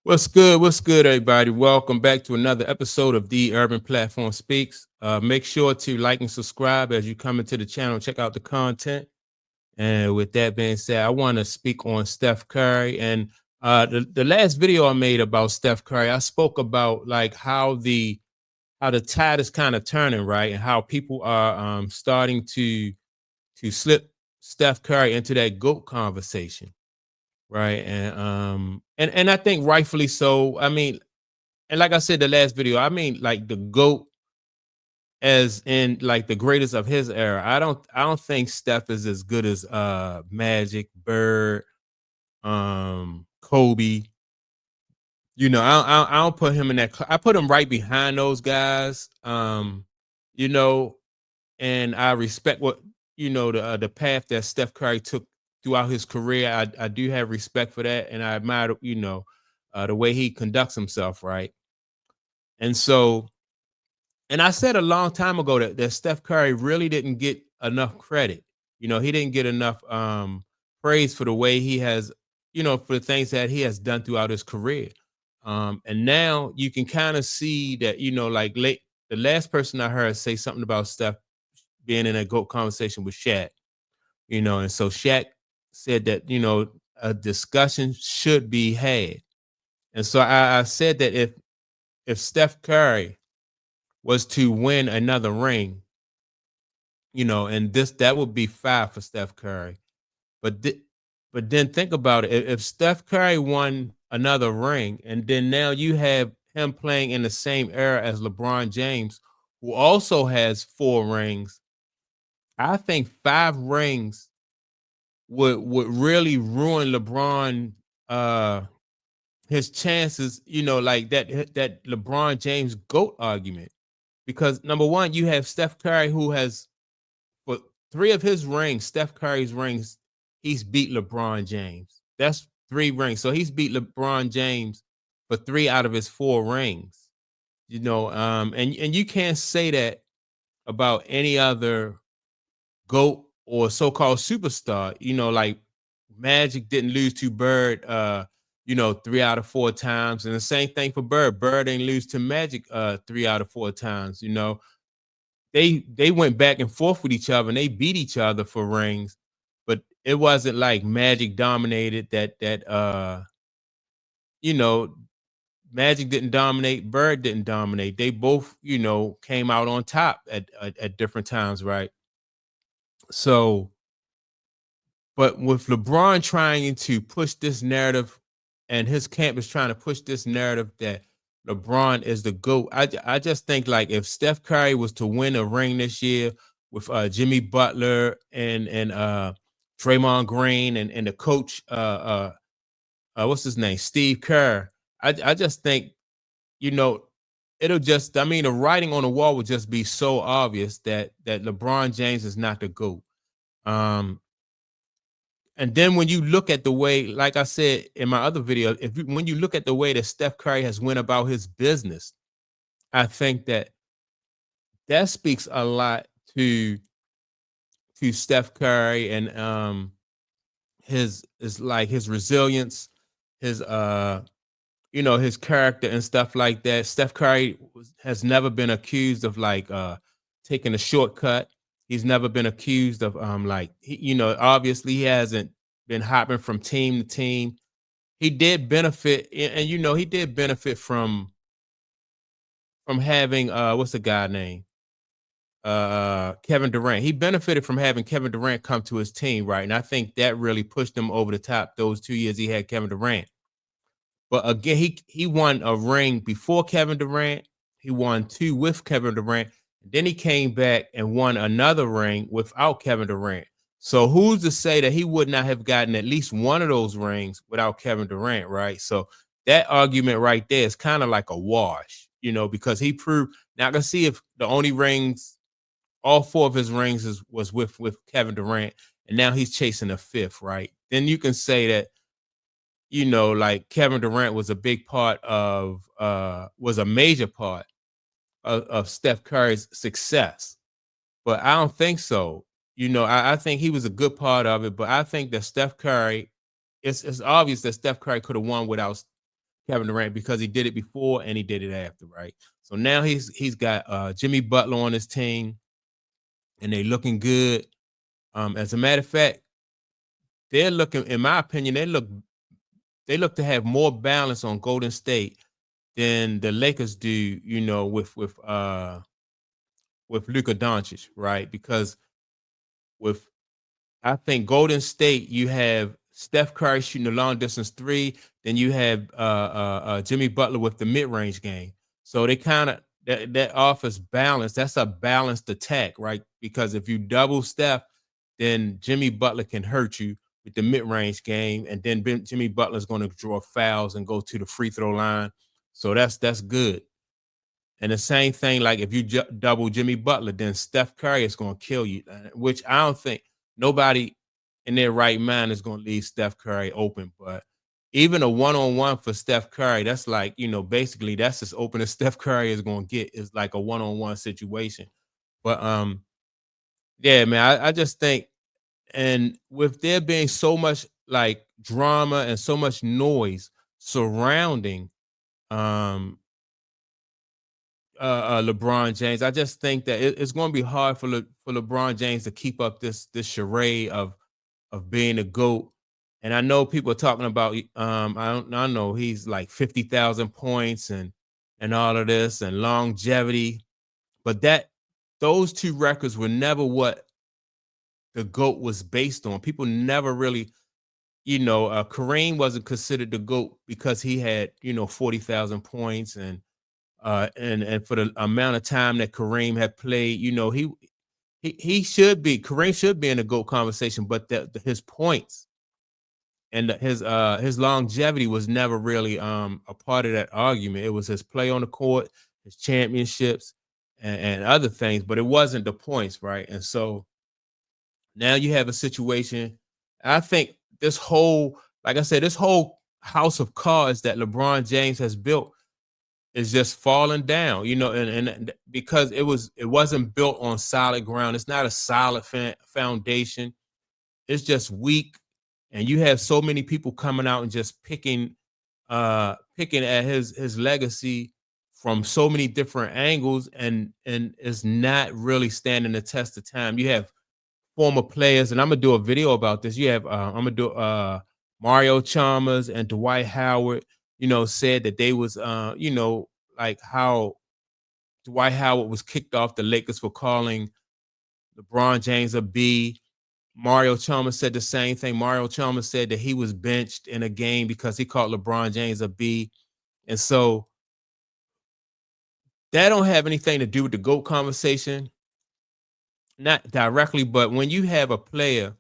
What's good? What's good, everybody? Welcome back to another episode of The Urban Platform Speaks. Make sure to like and subscribe as you come into the channel. Check out the content. And with that being said, I want to speak on Steph Curry. And the last video I made about Steph Curry, I spoke about like how the tide is kind of turning, right, and how people are starting to slip Steph Curry into that GOAT conversation, right? And I think rightfully so. I mean, and like I said, the last video, I mean, like the GOAT as in like the greatest of his era. I don't think Steph is as good as Magic, Bird, Kobe. I don't put him in that. I put him right behind those guys. You know, and I respect what the path that Steph Curry took throughout his career. I do have respect for that, and I admire the way he conducts himself, right? And so, and I said a long time ago that Steph Curry really didn't get enough credit. He didn't get enough praise for the way he has, for the things that he has done throughout his career. And now you can kind of see that, like the last person I heard say something about Steph being in a GOAT conversation with Shaq, and so Shaq said that, a discussion should be had. And so I said that if Steph Curry was to win another ring, and that would be five for Steph Curry. But but then think about it. If Steph Curry won another ring, and then now you have him playing in the same era as LeBron James, who also has four rings, I think five rings would really ruin LeBron uh his chances, like that LeBron James GOAT argument. Because number one, you have Steph Curry who has for three of his rings, Steph Curry's rings, he's beat LeBron James. That's three rings. So he's beat LeBron James for three out of his four rings. And you can't say that about any other GOAT or so-called superstar. Like Magic didn't lose to Bird three out of four times. And the same thing for Bird. Bird ain't lose to Magic three out of four times. They went back and forth with each other and they beat each other for rings, but it wasn't like Magic dominated that you know, Magic didn't dominate, Bird didn't dominate. They both, came out on top at different times, right? So, but with LeBron trying to push this narrative and his camp is trying to push this narrative that LeBron is the GOAT, I just think like if Steph Curry was to win a ring this year with Jimmy Butler and Draymond Green and the coach what's his name, Steve Kerr, I just think you know it'll just, I mean, the writing on the wall would just be so obvious that LeBron James is not the GOAT. Um, and then when you look at the way, like I said in my other video, when you look at the way that Steph Curry has went about his business, I think that speaks a lot to Steph Curry and his is like his resilience, his his character and stuff like that. Steph Curry has never been accused of like taking a shortcut. He's never been accused of like obviously he hasn't been hopping from team to team. He did benefit, and he did benefit from having what's the guy name? Kevin Durant. He benefited from having Kevin Durant come to his team, right? And I think that really pushed him over the top those 2 years he had Kevin Durant. But again, he won a ring before Kevin Durant. He won two with Kevin Durant. Then he came back and won another ring without Kevin Durant. So who's to say that he would not have gotten at least one of those rings without Kevin Durant, right? So that argument right there is kind of like a wash, because he proved. Now I can see if the only rings, all four of his rings was with Kevin Durant, and now he's chasing a fifth, right? Then you can say that like Kevin Durant was a big part of was a major part of Steph Curry's success. But I don't think so. I think he was a good part of it, but I think that Steph Curry, it's obvious that Steph Curry could have won Kevin Durant because he did it before and he did it after, right? So now he's got Jimmy Butler on his team and they looking good. As a matter of fact, they're looking, in my opinion, they look to have more balance on Golden State than the Lakers do, with Luka Doncic, right? Because with I think Golden State, you have Steph Curry shooting a long distance three, then you have Jimmy Butler with the mid range game. So they kind of that offers balance. That's a balanced attack, right? Because if you double Steph, then Jimmy Butler can hurt you with the mid range game, and then Jimmy Butler is going to draw fouls and go to the free throw line. So that's good. And the same thing, like if you double Jimmy Butler, then Steph Curry is going to kill you, which I don't think nobody in their right mind is going to leave Steph Curry open. But even a one-on-one for Steph Curry, that's like, basically that's as open as Steph Curry is going to get, is like a one-on-one situation. But yeah, man, I just think, and with there being so much like drama and so much noise surrounding um LeBron James. I just think that it's going to be hard for LeBron James to keep up this charade of being a goat. And I know people are talking about I know he's like 50,000 points and all of this and longevity, but those two records were never what the goat was based on. People never really, Kareem wasn't considered the goat because he had 40,000 points and for the amount of time that Kareem had played, he should be, Kareem should be in the GOAT conversation, but his points and his longevity was never really a part of that argument. It was his play on the court, his championships, and other things, but it wasn't the points, right? And so now you have a situation. I think this whole, like I said, this whole house of cards that LeBron James has built is just falling down, and because it wasn't built on solid ground. It's not a solid foundation. It's just weak, and you have so many people coming out and just picking at his legacy from so many different angles, and it's not really standing the test of time. You have former players, and I'm gonna do a video about this. You have I'm gonna do Mario Chalmers and Dwight Howard, said that they was like how Dwight Howard was kicked off the Lakers for calling LeBron James a B. Mario Chalmers said the same thing. Mario Chalmers said that he was benched in a game because he called LeBron James a B. And so that don't have anything to do with the GOAT conversation, not directly, but when you have a player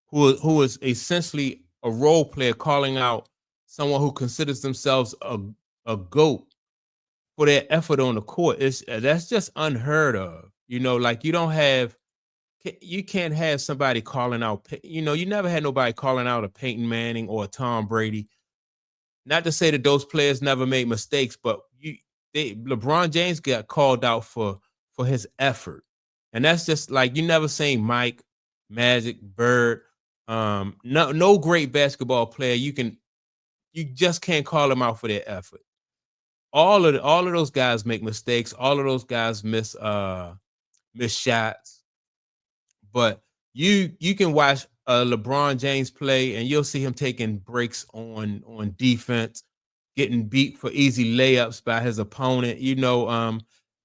who is essentially a role player calling out someone who considers themselves a GOAT for their effort on the court, that's just unheard of. Like you can't have somebody calling out. You never had nobody calling out a Peyton Manning or a Tom Brady. Not to say that those players never made mistakes, but LeBron James got called out for his effort, and that's just like you never seen Mike, Magic, Bird, no great basketball player. You just can't call them out for their effort. All of those guys make mistakes. All of those guys miss shots. But you can watch LeBron James play, and you'll see him taking breaks on defense, getting beat for easy layups by his opponent.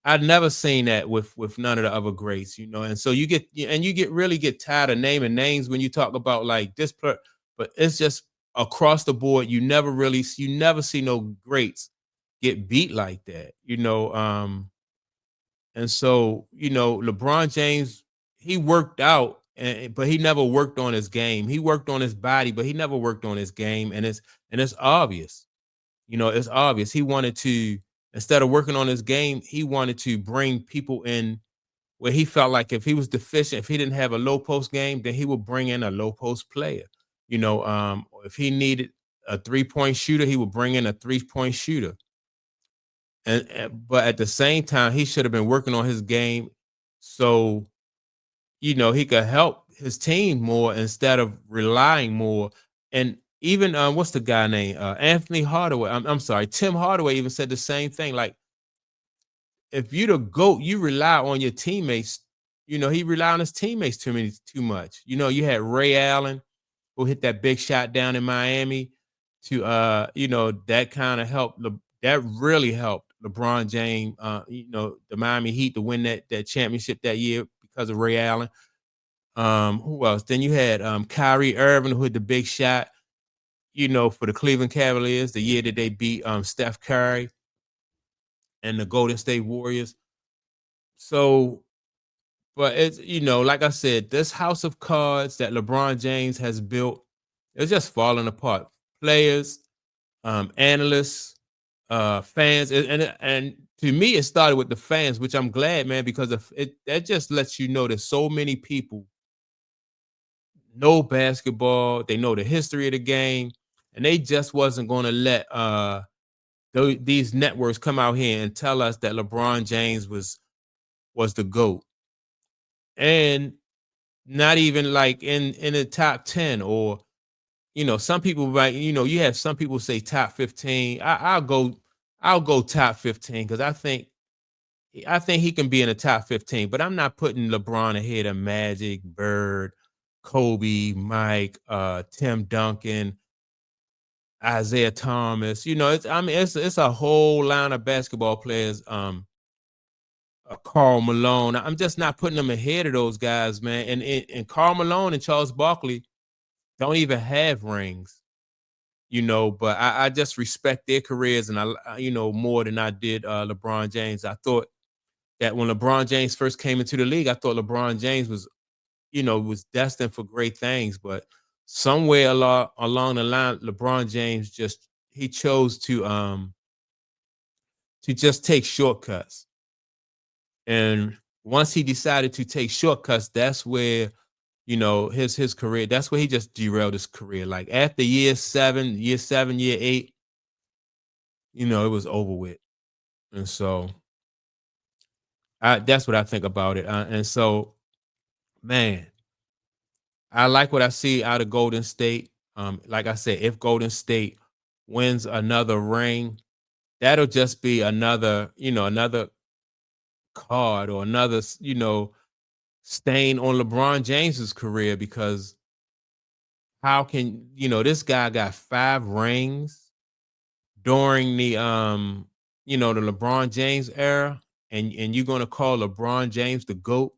I've never seen that with none of the other greats. And so you get really get tired of naming names when you talk about like this player, but it's just across the board. You never see no greats get beat like that. And so, LeBron James, he worked out, but he never worked on his game. He worked on his body, but he never worked on his game. And it's obvious. It's obvious. He wanted to, instead of working on his game, he wanted to bring people in where he felt like if he was deficient, if he didn't have a low post game, then he would bring in a low post player. If he needed a 3-point shooter, he would bring in a 3-point shooter. But at the same time, he should have been working on his game so he could help his team more instead of relying more. And even what's the guy name? Anthony Hardaway. I'm sorry, Tim Hardaway even said the same thing. Like, if you the GOAT, you rely on your teammates. He relied on his teammates too much. You had Ray Allen who hit that big shot down in Miami to that kind of helped that really helped LeBron James, the Miami Heat to win that championship that year because of Ray Allen. Who else? Then you had Kyrie Irving who hit the big shot, for the Cleveland Cavaliers the year that they beat Steph Curry and the Golden State Warriors. So, but it's like I said, this house of cards that LeBron James has built, it's just falling apart. Players, analysts, fans, and to me, it started with the fans, which I'm glad, man, because if it that just lets you know that so many people know basketball, they know the history of the game, and they just wasn't going to let these networks come out here and tell us that LeBron James was the GOAT, and not even like in the top 10, or some people, right, you have some people say top 15. I'll go top 15 because I think he can be in the top 15, but I'm not putting LeBron ahead of Magic, Bird, Kobe, Mike, Tim Duncan, Isaiah Thomas. It's a whole line of basketball players. Karl Malone. I'm just not putting them ahead of those guys, man. And Karl Malone and Charles Barkley don't even have rings, but I just respect their careers, and more than I did LeBron James. I thought that when LeBron James first came into the league, I thought LeBron James was destined for great things, but somewhere along the line, LeBron James just he chose to just take shortcuts. And once he decided to take shortcuts, that's where his career, that's where he just derailed his career. Like after year 8, it was over with. And so that's what I think about it. And so, man, I like what I see out of Golden State. Like I said, if Golden State wins another ring, that'll just be another card or another, stain on LeBron James's career, because how can, this guy got 5 rings during the LeBron James era, and you're going to call LeBron James the GOAT?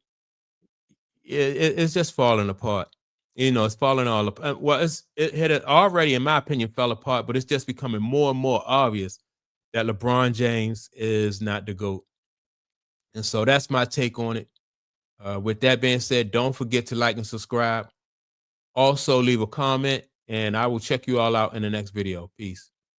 It's just falling apart. It's falling all apart. Well, it had already, in my opinion, fell apart, but it's just becoming more and more obvious that LeBron James is not the GOAT. And so that's my take on it. With that being said, don't forget to like and subscribe. Also, leave a comment, and I will check you all out in the next video. Peace.